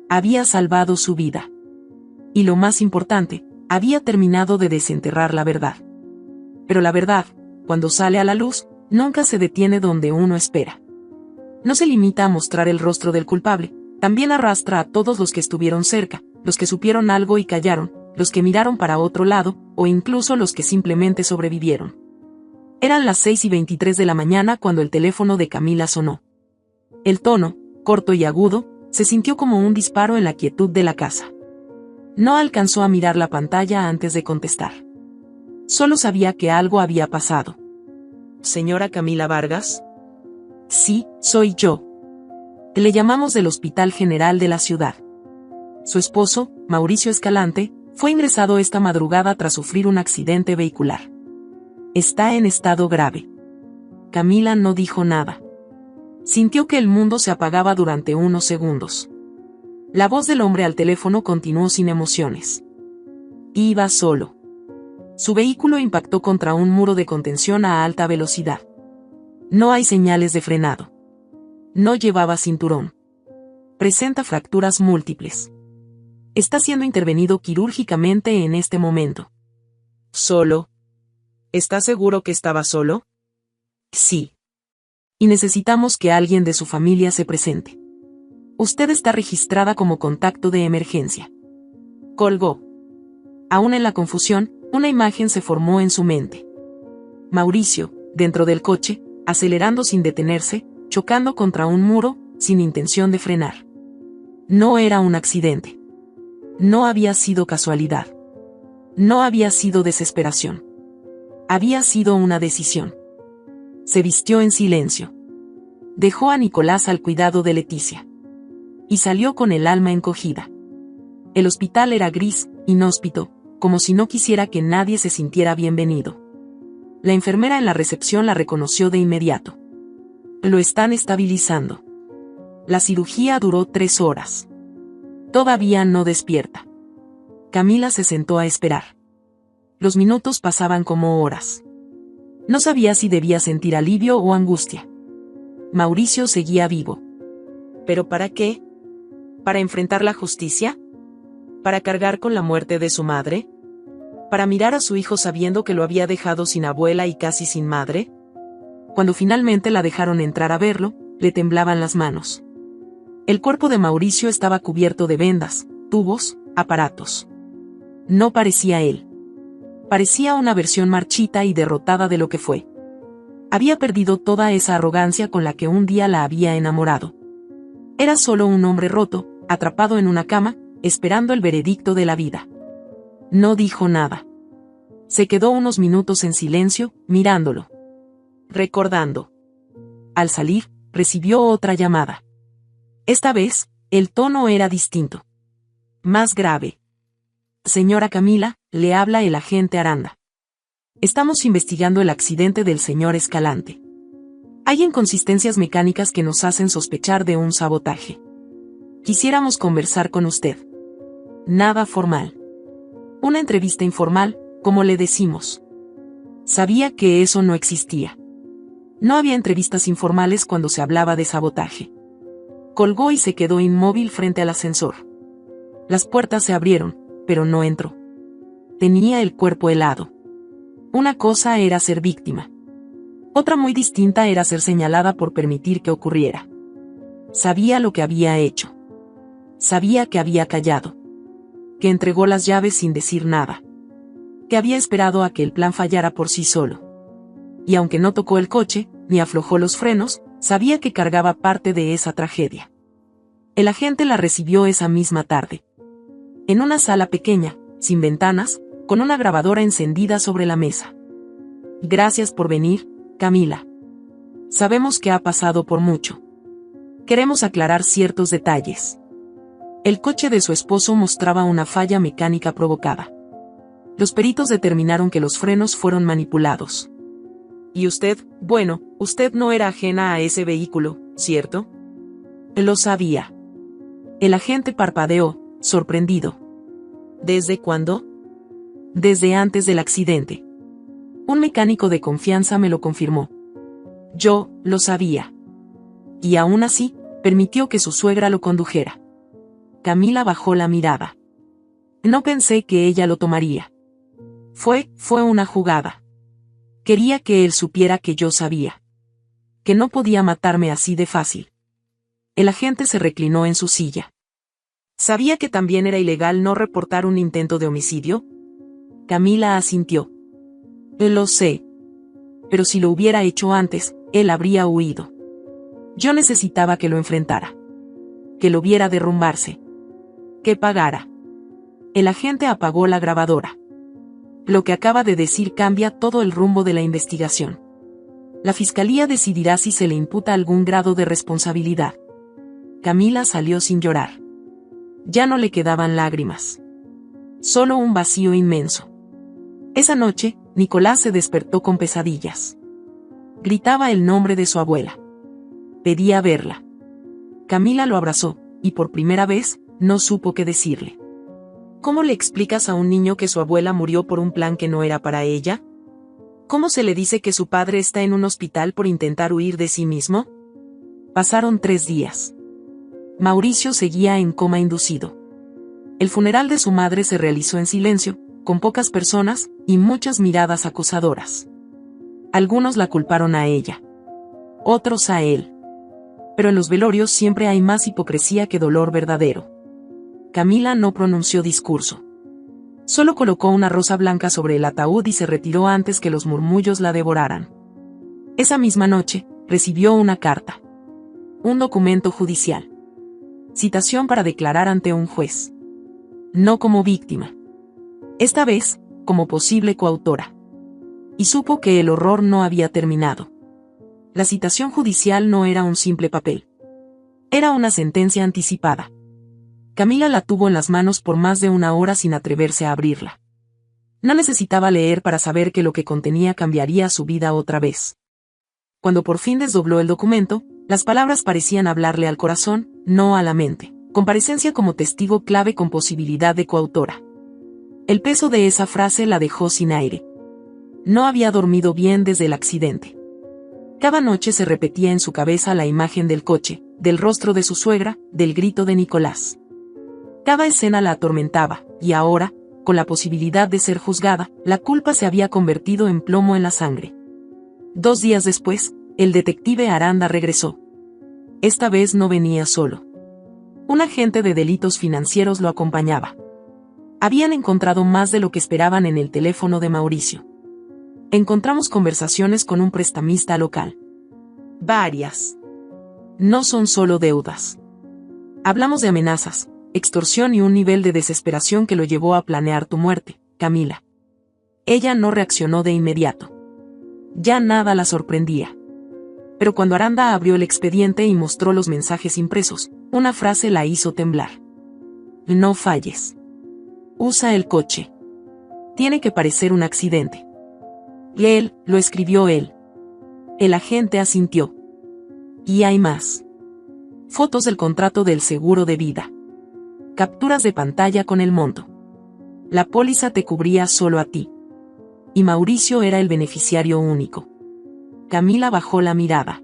A: Había salvado su vida. Y lo más importante, había terminado de desenterrar la verdad. Pero la verdad, cuando sale a la luz, nunca se detiene donde uno espera. No se limita a mostrar el rostro del culpable, también arrastra a todos los que estuvieron cerca, los que supieron algo y callaron, los que miraron para otro lado, o incluso los que simplemente sobrevivieron. Eran las 6:23 de la mañana cuando el teléfono de Camila sonó. El tono, corto y agudo, se sintió como un disparo en la quietud de la casa. No alcanzó a mirar la pantalla antes de contestar. Solo sabía que algo había pasado. ¿Señora Camila Vargas? Sí, soy yo. Le llamamos del Hospital General de la ciudad. Su esposo, Mauricio Escalante, fue ingresado esta madrugada tras sufrir un accidente vehicular. Está en estado grave. Camila no dijo nada. Sintió que el mundo se apagaba durante unos segundos. La voz del hombre al teléfono continuó sin emociones. Iba solo. Su vehículo impactó contra un muro de contención a alta velocidad. No hay señales de frenado. No llevaba cinturón. Presenta fracturas múltiples. Está siendo intervenido quirúrgicamente en este momento. ¿Solo? ¿Está seguro que estaba solo? Sí. Y necesitamos que alguien de su familia se presente. Usted está registrada como contacto de emergencia. Colgó. Aún en la confusión, una imagen se formó en su mente. Mauricio, dentro del coche, acelerando sin detenerse, chocando contra un muro, sin intención de frenar. No era un accidente. No había sido casualidad. No había sido desesperación. Había sido una decisión. Se vistió en silencio. Dejó a Nicolás al cuidado de Leticia. Y salió con el alma encogida. El hospital era gris, inhóspito, como si no quisiera que nadie se sintiera bienvenido. La enfermera en la recepción la reconoció de inmediato. Lo están estabilizando. La cirugía duró 3 horas. Todavía no despierta. Camila se sentó a esperar. Los minutos pasaban como horas. No sabía si debía sentir alivio o angustia. Mauricio seguía vivo. ¿Pero para qué? ¿Para enfrentar la justicia? ¿Para cargar con la muerte de su madre? ¿Para mirar a su hijo sabiendo que lo había dejado sin abuela y casi sin madre? Cuando finalmente la dejaron entrar a verlo, le temblaban las manos. El cuerpo de Mauricio estaba cubierto de vendas, tubos, aparatos. No parecía él. Parecía una versión marchita y derrotada de lo que fue. Había perdido toda esa arrogancia con la que un día la había enamorado. Era solo un hombre roto, atrapado en una cama, esperando el veredicto de la vida. No dijo nada. Se quedó unos minutos en silencio, mirándolo. Recordando. Al salir, recibió otra llamada. Esta vez, el tono era distinto. Más grave. Señora Camila, le habla el agente Aranda. Estamos investigando el accidente del señor Escalante. Hay inconsistencias mecánicas que nos hacen sospechar de un sabotaje. Quisiéramos conversar con usted. Nada formal. Una entrevista informal, como le decimos. Sabía que eso no existía. No había entrevistas informales cuando se hablaba de sabotaje. Colgó y se quedó inmóvil frente al ascensor. Las puertas se abrieron, pero no entró. Tenía el cuerpo helado. Una cosa era ser víctima. Otra muy distinta era ser señalada por permitir que ocurriera. Sabía lo que había hecho. Sabía que había callado. Que entregó las llaves sin decir nada. Que había esperado a que el plan fallara por sí solo. Y aunque no tocó el coche, ni aflojó los frenos, sabía que cargaba parte de esa tragedia. El agente la recibió esa misma tarde. En una sala pequeña, sin ventanas, con una grabadora encendida sobre la mesa. Gracias por venir, Camila. Sabemos que ha pasado por mucho. Queremos aclarar ciertos detalles. El coche de su esposo mostraba una falla mecánica provocada. Los peritos determinaron que los frenos fueron manipulados. Y usted, bueno, usted no era ajena a ese vehículo, ¿cierto? Lo sabía. El agente parpadeó, sorprendido. ¿Desde cuándo? Desde antes del accidente. Un mecánico de confianza me lo confirmó. Yo lo sabía. Y aún así, permitió que su suegra lo condujera. Camila bajó la mirada. No pensé que ella lo tomaría. Fue una jugada. Quería que él supiera que yo sabía. Que no podía matarme así de fácil. El agente se reclinó en su silla. ¿Sabía que también era ilegal no reportar un intento de homicidio? Camila asintió. Lo sé. Pero si lo hubiera hecho antes, él habría huido. Yo necesitaba que lo enfrentara. Que lo viera derrumbarse. Que pagara. El agente apagó la grabadora. Lo que acaba de decir cambia todo el rumbo de la investigación. La fiscalía decidirá si se le imputa algún grado de responsabilidad. Camila salió sin llorar. Ya no le quedaban lágrimas. Solo un vacío inmenso. Esa noche, Nicolás se despertó con pesadillas. Gritaba el nombre de su abuela. Pedía verla. Camila lo abrazó, y por primera vez, no supo qué decirle. ¿Cómo le explicas a un niño que su abuela murió por un plan que no era para ella? ¿Cómo se le dice que su padre está en un hospital por intentar huir de sí mismo? Pasaron 3 días. Mauricio seguía en coma inducido. El funeral de su madre se realizó en silencio, con pocas personas, y muchas miradas acusadoras. Algunos la culparon a ella. Otros a él. Pero en los velorios siempre hay más hipocresía que dolor verdadero. Camila no pronunció discurso. Solo colocó una rosa blanca sobre el ataúd y se retiró antes que los murmullos la devoraran. Esa misma noche, recibió una carta. Un documento judicial. Citación para declarar ante un juez. No como víctima. Esta vez, como posible coautora. Y supo que el horror no había terminado. La citación judicial no era un simple papel. Era una sentencia anticipada. Camila la tuvo en las manos por más de 1 hora sin atreverse a abrirla. No necesitaba leer para saber que lo que contenía cambiaría su vida otra vez. Cuando por fin desdobló el documento, las palabras parecían hablarle al corazón, no a la mente. Comparecencia como testigo clave con posibilidad de coautora. El peso de esa frase la dejó sin aire. No había dormido bien desde el accidente. Cada noche se repetía en su cabeza la imagen del coche, del rostro de su suegra, del grito de Nicolás. Cada escena la atormentaba, y ahora, con la posibilidad de ser juzgada, la culpa se había convertido en plomo en la sangre. 2 días después, el detective Aranda regresó. Esta vez no venía solo. Un agente de delitos financieros lo acompañaba. Habían encontrado más de lo que esperaban en el teléfono de Mauricio. Encontramos conversaciones con un prestamista local. Varias. No son solo deudas. Hablamos de amenazas, extorsión y un nivel de desesperación que lo llevó a planear tu muerte, Camila. Ella no reaccionó de inmediato. Ya nada la sorprendía. Pero cuando Aranda abrió el expediente y mostró los mensajes impresos, una frase la hizo temblar. No falles. Usa el coche. Tiene que parecer un accidente. Y él, lo escribió él. El agente asintió. Y hay más. Fotos del contrato del seguro de vida. Capturas de pantalla con el monto. La póliza te cubría solo a ti. Y Mauricio era el beneficiario único. Camila bajó la mirada.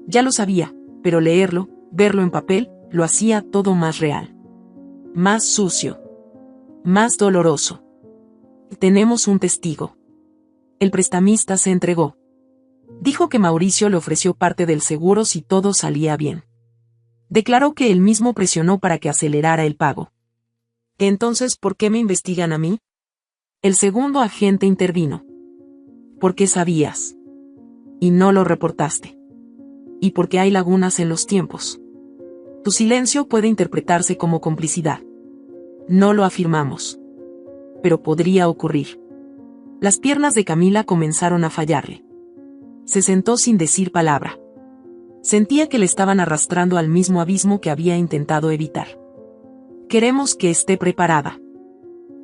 A: Ya lo sabía, pero leerlo, verlo en papel, lo hacía todo más real. Más sucio. Más doloroso. Tenemos un testigo. El prestamista se entregó. Dijo que Mauricio le ofreció parte del seguro si todo salía bien. Declaró que él mismo presionó para que acelerara el pago. Entonces, ¿por qué me investigan a mí? El segundo agente intervino. Porque sabías. Y no lo reportaste. Y porque hay lagunas en los tiempos. Tu silencio puede interpretarse como complicidad. No lo afirmamos. Pero podría ocurrir. Las piernas de Camila comenzaron a fallarle. Se sentó sin decir palabra. Sentía que le estaban arrastrando al mismo abismo que había intentado evitar. Queremos que esté preparada.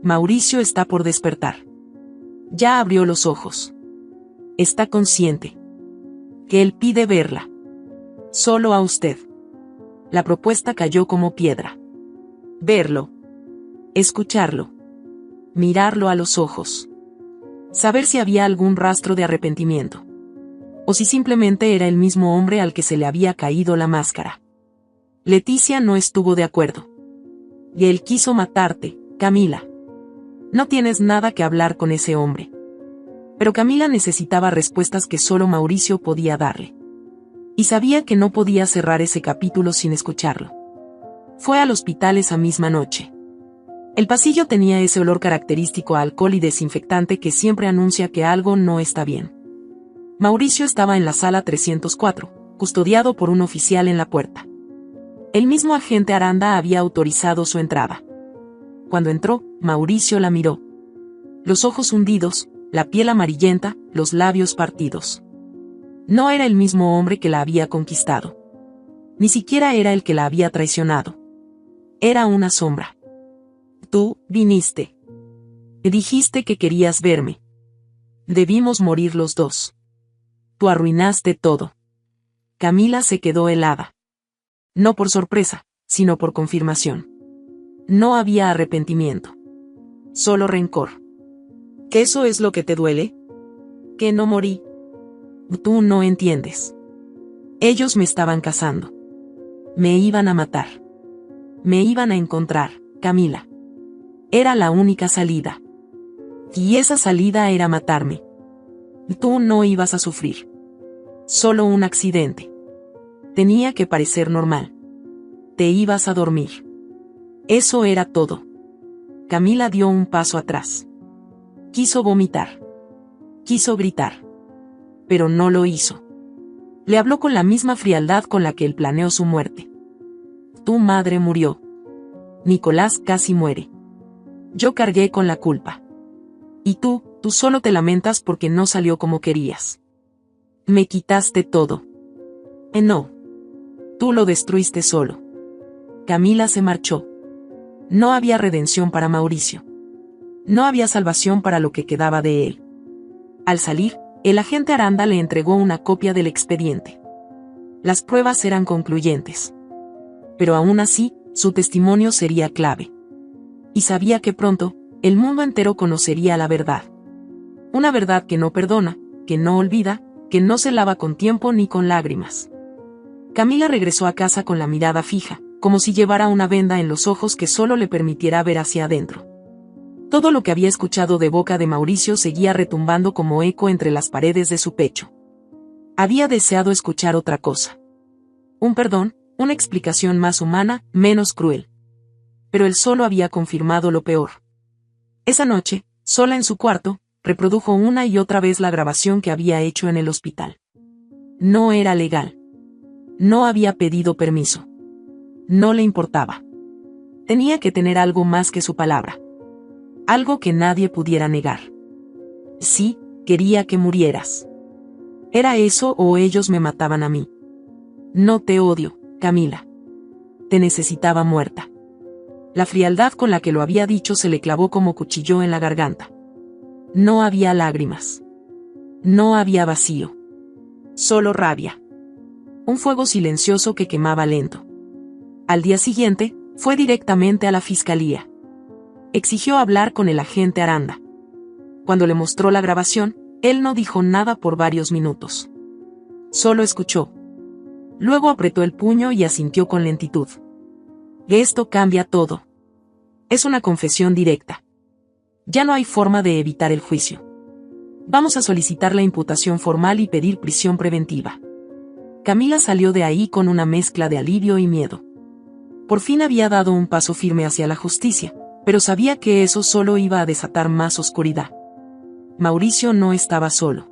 A: Mauricio está por despertar. Ya abrió los ojos. Está consciente. Que él pide verla. Solo a usted. La propuesta cayó como piedra. Verlo. Escucharlo. Mirarlo a los ojos. Saber si había algún rastro de arrepentimiento. O si simplemente era el mismo hombre al que se le había caído la máscara. Leticia no estuvo de acuerdo. Y él quiso matarte, Camila. No tienes nada que hablar con ese hombre. Pero Camila necesitaba respuestas que solo Mauricio podía darle. Y sabía que no podía cerrar ese capítulo sin escucharlo. Fue al hospital esa misma noche. El pasillo tenía ese olor característico a alcohol y desinfectante que siempre anuncia que algo no está bien. Mauricio estaba en la sala 304, custodiado por un oficial en la puerta. El mismo agente Aranda había autorizado su entrada. Cuando entró, Mauricio la miró. Los ojos hundidos, la piel amarillenta, los labios partidos. No era el mismo hombre que la había conquistado. Ni siquiera era el que la había traicionado. Era una sombra. Tú, viniste. Dijiste que querías verme. Debimos morir los dos. Tú arruinaste todo. Camila se quedó helada. No por sorpresa, sino por confirmación. No había arrepentimiento. Solo rencor. ¿Que eso es lo que te duele? Que no morí. Tú no entiendes. Ellos me estaban cazando. Me iban a matar. Me iban a encontrar, Camila. Era la única salida. Y esa salida era matarme. Tú no ibas a sufrir. Solo un accidente. Tenía que parecer normal. Te ibas a dormir. Eso era todo. Camila dio un paso atrás. Quiso vomitar. Quiso gritar. Pero no lo hizo. Le habló con la misma frialdad con la que él planeó su muerte. Tu madre murió. Nicolás casi muere. Yo cargué con la culpa. Y tú solo te lamentas porque no salió como querías. Me quitaste todo. No. Tú lo destruiste solo. Camila se marchó. No había redención para Mauricio. No había salvación para lo que quedaba de él. Al salir, el agente Aranda le entregó una copia del expediente. Las pruebas eran concluyentes. Pero aún así, su testimonio sería clave. Y sabía que pronto, el mundo entero conocería la verdad. Una verdad que no perdona, que no olvida, que no se lava con tiempo ni con lágrimas. Camila regresó a casa con la mirada fija, como si llevara una venda en los ojos que solo le permitiera ver hacia adentro. Todo lo que había escuchado de boca de Mauricio seguía retumbando como eco entre las paredes de su pecho. Había deseado escuchar otra cosa. Un perdón, una explicación más humana, menos cruel. Pero él solo había confirmado lo peor. Esa noche, sola en su cuarto, reprodujo una y otra vez la grabación que había hecho en el hospital. No era legal. No había pedido permiso. No le importaba. Tenía que tener algo más que su palabra. Algo que nadie pudiera negar. Sí, quería que murieras. Era eso o ellos me mataban a mí. No te odio, Camila. Te necesitaba muerta. La frialdad con la que lo había dicho se le clavó como cuchillo en la garganta. No había lágrimas. No había vacío. Solo rabia. Un fuego silencioso que quemaba lento. Al día siguiente, fue directamente a la fiscalía. Exigió hablar con el agente Aranda. Cuando le mostró la grabación, él no dijo nada por varios minutos. Solo escuchó. Luego apretó el puño y asintió con lentitud. Esto cambia todo. Es una confesión directa. Ya no hay forma de evitar el juicio. Vamos a solicitar la imputación formal y pedir prisión preventiva. Camila salió de ahí con una mezcla de alivio y miedo. Por fin había dado un paso firme hacia la justicia, pero sabía que eso solo iba a desatar más oscuridad. Mauricio no estaba solo.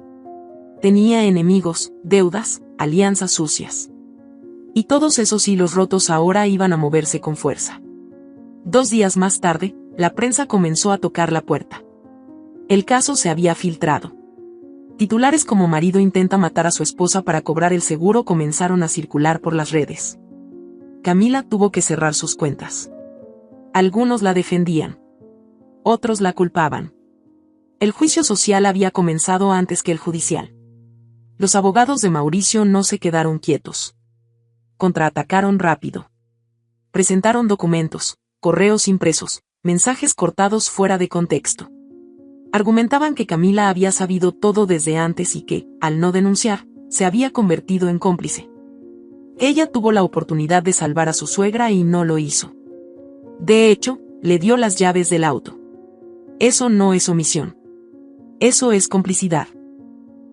A: Tenía enemigos, deudas, alianzas sucias. Y todos esos hilos rotos ahora iban a moverse con fuerza. 2 días más tarde, la prensa comenzó a tocar la puerta. El caso se había filtrado. Titulares como marido intenta matar a su esposa para cobrar el seguro comenzaron a circular por las redes. Camila tuvo que cerrar sus cuentas. Algunos la defendían. Otros la culpaban. El juicio social había comenzado antes que el judicial. Los abogados de Mauricio no se quedaron quietos. Contraatacaron rápido. Presentaron documentos, correos impresos, mensajes cortados fuera de contexto. Argumentaban que Camila había sabido todo desde antes y que, al no denunciar, se había convertido en cómplice. Ella tuvo la oportunidad de salvar a su suegra y no lo hizo. De hecho, le dio las llaves del auto. Eso no es omisión. Eso es complicidad.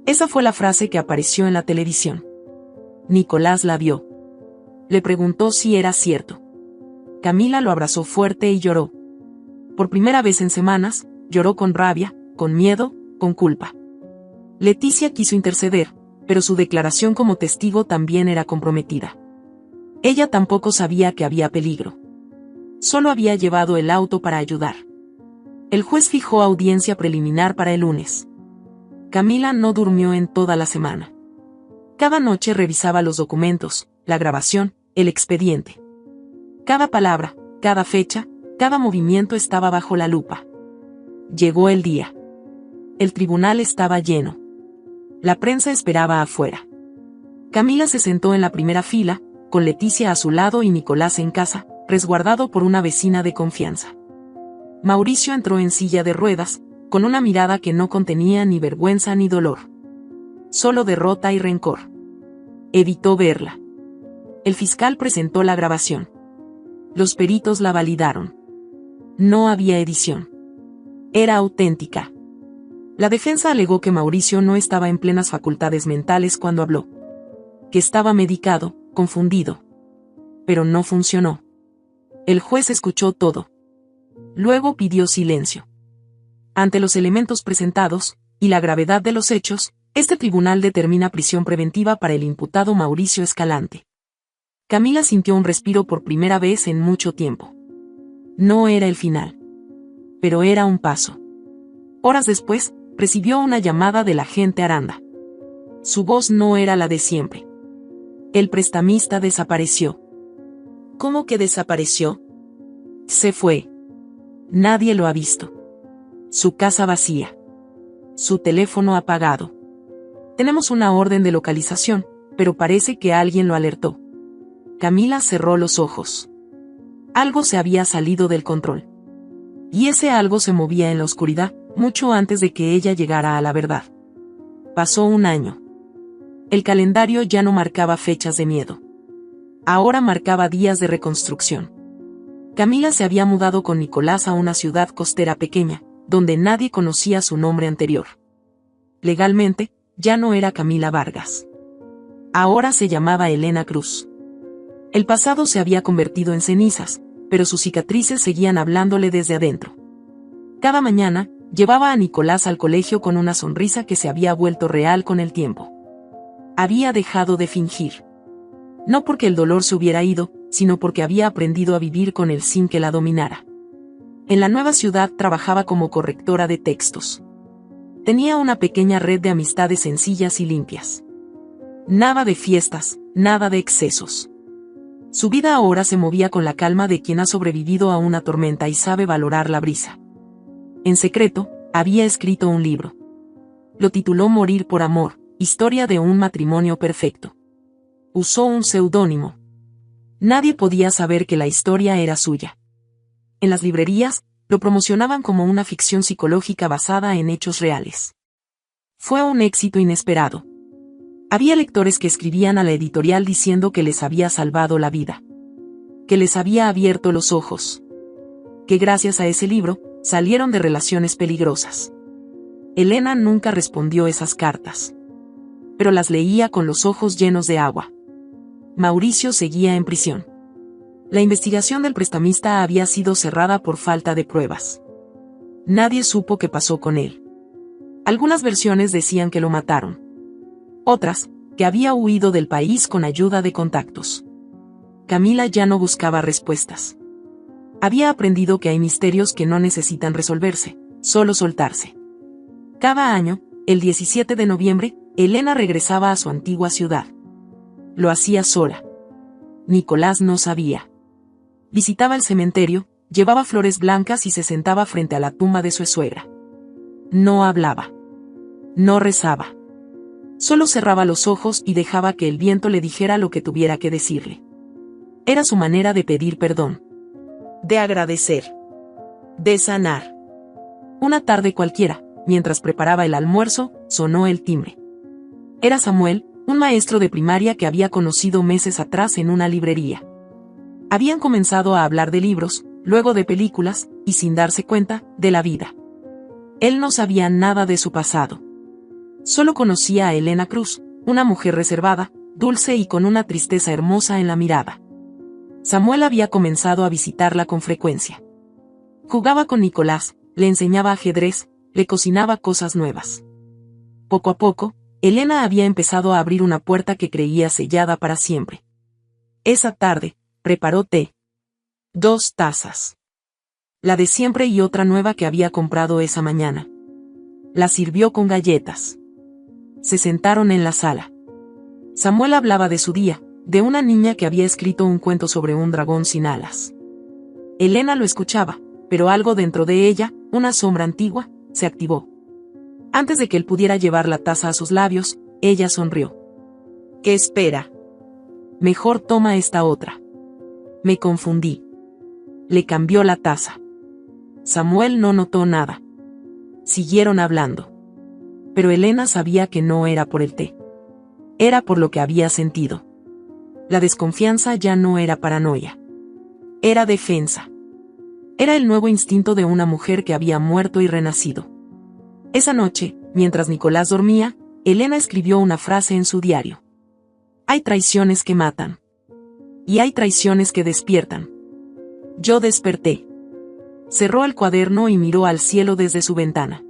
A: Esa fue la frase que apareció en la televisión. Nicolás la vio. Le preguntó si era cierto. Camila lo abrazó fuerte y lloró. Por primera vez en semanas, lloró con rabia, con miedo, con culpa. Leticia quiso interceder, pero su declaración como testigo también era comprometida. Ella tampoco sabía que había peligro. Solo había llevado el auto para ayudar. El juez fijó audiencia preliminar para el lunes. Camila no durmió en toda la semana. Cada noche revisaba los documentos, la grabación, el expediente. Cada palabra, cada fecha, cada movimiento estaba bajo la lupa. Llegó el día. El tribunal estaba lleno. La prensa esperaba afuera. Camila se sentó en la primera fila, con Leticia a su lado y Nicolás en casa, resguardado por una vecina de confianza. Mauricio entró en silla de ruedas, con una mirada que no contenía ni vergüenza ni dolor. Solo derrota y rencor. Evitó verla. El fiscal presentó la grabación. Los peritos la validaron. No había edición. Era auténtica. La defensa alegó que Mauricio no estaba en plenas facultades mentales cuando habló. Que estaba medicado, confundido. Pero no funcionó. El juez escuchó todo. Luego pidió silencio. Ante los elementos presentados, y la gravedad de los hechos, este tribunal determina prisión preventiva para el imputado Mauricio Escalante. Camila sintió un respiro por primera vez en mucho tiempo. No era el final. Pero era un paso. Horas después, recibió una llamada del agente Aranda. Su voz no era la de siempre. El prestamista desapareció. ¿Cómo que desapareció? Se fue. Nadie lo ha visto. Su casa vacía. Su teléfono apagado. Tenemos una orden de localización, pero parece que alguien lo alertó. Camila cerró los ojos. Algo se había salido del control. Y ese algo se movía en la oscuridad, mucho antes de que ella llegara a la verdad. Pasó un año. El calendario ya no marcaba fechas de miedo. Ahora marcaba días de reconstrucción. Camila se había mudado con Nicolás a una ciudad costera pequeña, donde nadie conocía su nombre anterior. Legalmente, ya no era Camila Vargas. Ahora se llamaba Elena Cruz. El pasado se había convertido en cenizas, pero sus cicatrices seguían hablándole desde adentro. Cada mañana, llevaba a Nicolás al colegio con una sonrisa que se había vuelto real con el tiempo. Había dejado de fingir. No porque el dolor se hubiera ido, sino porque había aprendido a vivir con él sin que la dominara. En la nueva ciudad trabajaba como correctora de textos. Tenía una pequeña red de amistades sencillas y limpias. Nada de fiestas, nada de excesos. Su vida ahora se movía con la calma de quien ha sobrevivido a una tormenta y sabe valorar la brisa. En secreto, había escrito un libro. Lo tituló Morir por amor, historia de un matrimonio perfecto. Usó un seudónimo. Nadie podía saber que la historia era suya. En las librerías, lo promocionaban como una ficción psicológica basada en hechos reales. Fue un éxito inesperado. Había lectores que escribían a la editorial diciendo que les había salvado la vida. Que les había abierto los ojos. Que gracias a ese libro, salieron de relaciones peligrosas. Elena nunca respondió esas cartas. Pero las leía con los ojos llenos de agua. Mauricio seguía en prisión. La investigación del prestamista había sido cerrada por falta de pruebas. Nadie supo qué pasó con él. Algunas versiones decían que lo mataron. Otras, que había huido del país con ayuda de contactos. Camila ya no buscaba respuestas. Había aprendido que hay misterios que no necesitan resolverse, solo soltarse. Cada año, el 17 de noviembre, Elena regresaba a su antigua ciudad. Lo hacía sola. Nicolás no sabía. Visitaba el cementerio, llevaba flores blancas y se sentaba frente a la tumba de su suegra. No hablaba. No rezaba. Solo cerraba los ojos y dejaba que el viento le dijera lo que tuviera que decirle. Era su manera de pedir perdón. De agradecer. De sanar. Una tarde cualquiera, mientras preparaba el almuerzo, sonó el timbre. Era Samuel, un maestro de primaria que había conocido meses atrás en una librería. Habían comenzado a hablar de libros, luego de películas, y sin darse cuenta, de la vida. Él no sabía nada de su pasado. Solo conocía a Elena Cruz, una mujer reservada, dulce y con una tristeza hermosa en la mirada. Samuel había comenzado a visitarla con frecuencia. Jugaba con Nicolás, le enseñaba ajedrez, le cocinaba cosas nuevas. Poco a poco, Elena había empezado a abrir una puerta que creía sellada para siempre. Esa tarde, preparó té. 2 tazas. La de siempre y otra nueva que había comprado esa mañana. La sirvió con galletas. Se sentaron en la sala. Samuel hablaba de su día, de una niña que había escrito un cuento sobre un dragón sin alas. Elena lo escuchaba, pero algo dentro de ella, una sombra antigua, se activó. Antes de que él pudiera llevar la taza a sus labios, ella sonrió. ¿Qué espera? Mejor toma esta otra. Me confundí. Le cambió la taza. Samuel no notó nada. Siguieron hablando. Pero Elena sabía que no era por el té. Era por lo que había sentido. La desconfianza ya no era paranoia. Era defensa. Era el nuevo instinto de una mujer que había muerto y renacido. Esa noche, mientras Nicolás dormía, Elena escribió una frase en su diario. Hay traiciones que matan. Y hay traiciones que despiertan. Yo desperté. Cerró el cuaderno y miró al cielo desde su ventana.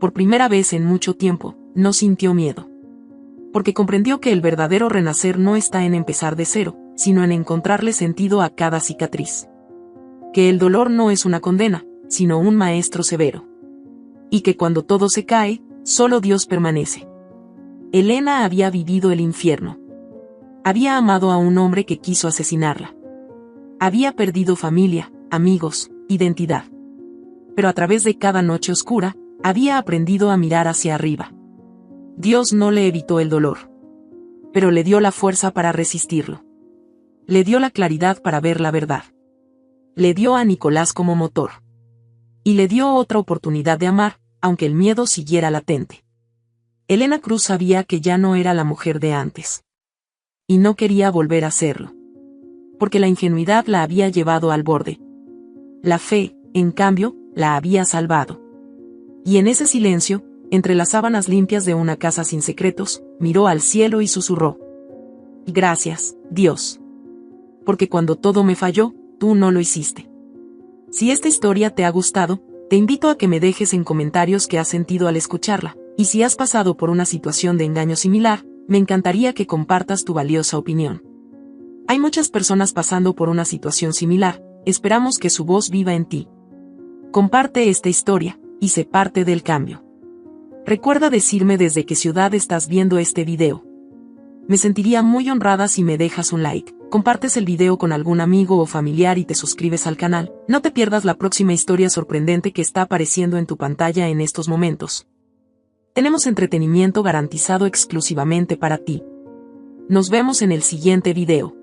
A: Por primera vez en mucho tiempo, no sintió miedo. Porque comprendió que el verdadero renacer no está en empezar de cero, sino en encontrarle sentido a cada cicatriz. Que el dolor no es una condena, sino un maestro severo. Y que cuando todo se cae, solo Dios permanece. Elena había vivido el infierno. Había amado a un hombre que quiso asesinarla. Había perdido familia, amigos, identidad. Pero a través de cada noche oscura, había aprendido a mirar hacia arriba. Dios no le evitó el dolor. Pero le dio la fuerza para resistirlo. Le dio la claridad para ver la verdad. Le dio a Nicolás como motor. Y le dio otra oportunidad de amar, aunque el miedo siguiera latente. Elena Cruz sabía que ya no era la mujer de antes. Y no quería volver a serlo. porque la ingenuidad la había llevado al borde. La fe, en cambio, la había salvado. Y en ese silencio, entre las sábanas limpias de una casa sin secretos, miró al cielo y susurró: Gracias, Dios. Porque cuando todo me falló, tú no lo hiciste. Si esta historia te ha gustado, te invito a que me dejes en comentarios qué has sentido al escucharla, y si has pasado por una situación de engaño similar, me encantaría que compartas tu valiosa opinión. Hay muchas personas pasando por una situación similar, esperamos que su voz viva en ti. Comparte esta historia, y sé parte del cambio. Recuerda decirme desde qué ciudad estás viendo este video. Me sentiría muy honrada si me dejas un like, compartes el video con algún amigo o familiar y te suscribes al canal. No te pierdas la próxima historia sorprendente que está apareciendo en tu pantalla en estos momentos. Tenemos entretenimiento garantizado exclusivamente para ti. Nos vemos en el siguiente video.